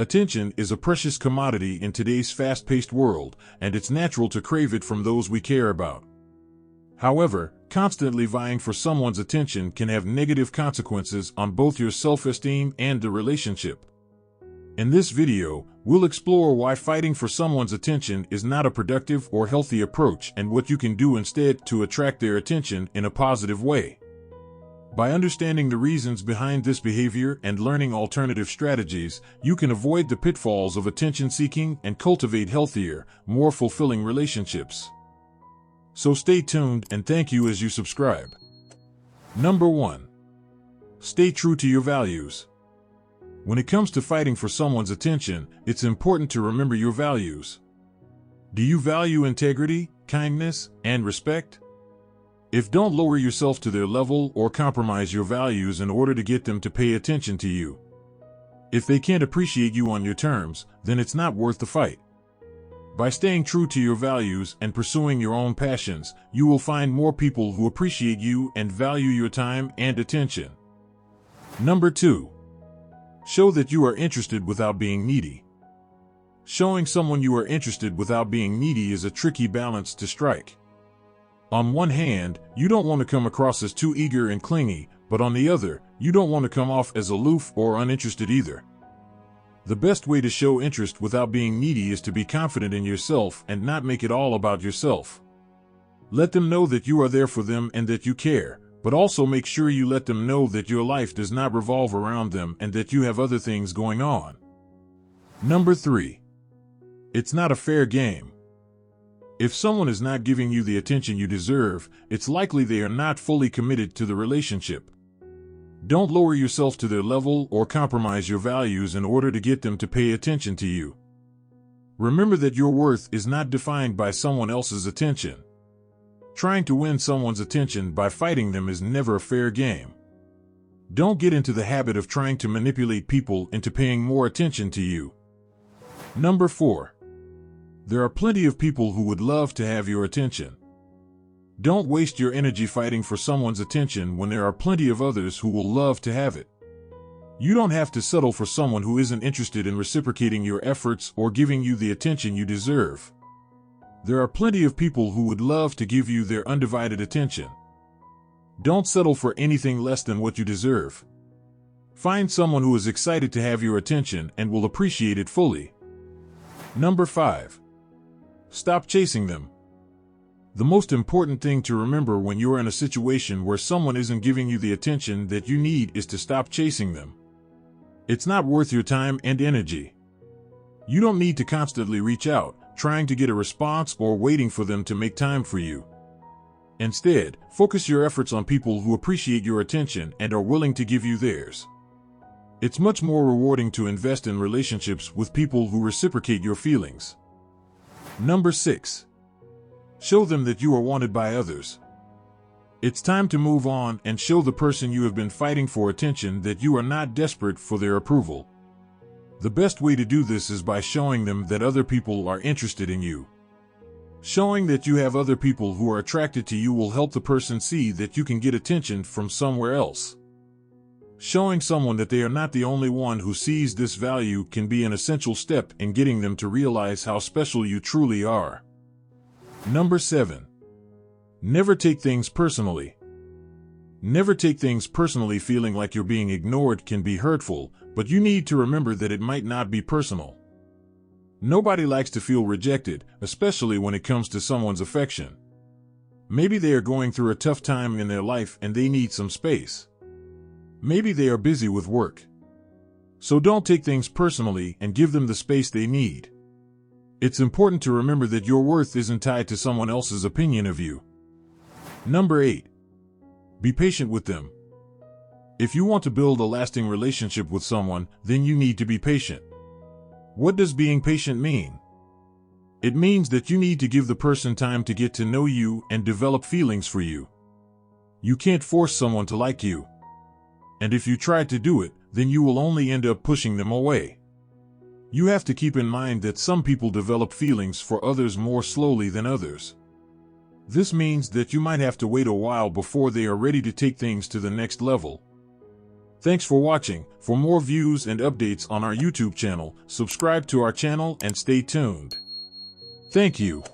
Attention is a precious commodity in today's fast-paced world, and it's natural to crave it from those we care about. However, constantly vying for someone's attention can have negative consequences on both your self-esteem and the relationship. In this video, we'll explore why fighting for someone's attention is not a productive or healthy approach and what you can do instead to attract their attention in a positive way. By understanding the reasons behind this behavior and learning alternative strategies, you can avoid the pitfalls of attention-seeking and cultivate healthier, more fulfilling relationships. So stay tuned and thank you as you subscribe. Number 1. Stay true to your values. When it comes to fighting for someone's attention, it's important to remember your values. Do you value integrity, kindness, and respect? If don't lower yourself to their level or compromise your values in order to get them to pay attention to you. If they can't appreciate you on your terms, then it's not worth the fight. By staying true to your values and pursuing your own passions, you will find more people who appreciate you and value your time and attention. Number 2. Show that you are interested without being needy. Showing someone you are interested without being needy is a tricky balance to strike. On one hand, you don't want to come across as too eager and clingy, but on the other, you don't want to come off as aloof or uninterested either. The best way to show interest without being needy is to be confident in yourself and not make it all about yourself. Let them know that you are there for them and that you care, but also make sure you let them know that your life does not revolve around them and that you have other things going on. Number 3. It's not a fair game. If someone is not giving you the attention you deserve, it's likely they are not fully committed to the relationship. Don't lower yourself to their level or compromise your values in order to get them to pay attention to you. Remember that your worth is not defined by someone else's attention. Trying to win someone's attention by fighting them is never a fair game. Don't get into the habit of trying to manipulate people into paying more attention to you. Number 4. There are plenty of people who would love to have your attention. Don't waste your energy fighting for someone's attention when there are plenty of others who will love to have it. You don't have to settle for someone who isn't interested in reciprocating your efforts or giving you the attention you deserve. There are plenty of people who would love to give you their undivided attention. Don't settle for anything less than what you deserve. Find someone who is excited to have your attention and will appreciate it fully. Number 5. Stop chasing them. The most important thing to remember when you are in a situation where someone isn't giving you the attention that you need is to stop chasing them. It's not worth your time and energy. You don't need to constantly reach out, trying to get a response or waiting for them to make time for you. Instead, focus your efforts on people who appreciate your attention and are willing to give you theirs. It's much more rewarding to invest in relationships with people who reciprocate your feelings. Number 6. Show them that you are wanted by others. It's time to move on and show the person you have been fighting for attention that you are not desperate for their approval. The best way to do this is by showing them that other people are interested in you. Showing that you have other people who are attracted to you will help the person see that you can get attention from somewhere else. Showing someone that they are not the only one who sees this value can be an essential step in getting them to realize how special you truly are. Number 7. Never take things personally. Never take things personally. Feeling like you're being ignored can be hurtful, but you need to remember that it might not be personal. Nobody likes to feel rejected, especially when it comes to someone's affection. Maybe they are going through a tough time in their life and they need some space. Maybe they are busy with work. So don't take things personally and give them the space they need. It's important to remember that your worth isn't tied to someone else's opinion of you. Number 8. Be patient with them. If you want to build a lasting relationship with someone, then you need to be patient. What does being patient mean? It means that you need to give the person time to get to know you and develop feelings for you. You can't force someone to like you. And if you try to do it, then you will only end up pushing them away. You have to keep in mind that some people develop feelings for others more slowly than others. This means that you might have to wait a while before they are ready to take things to the next level. Thanks for watching. For more views and updates on our YouTube channel, subscribe to our channel and stay tuned. Thank you.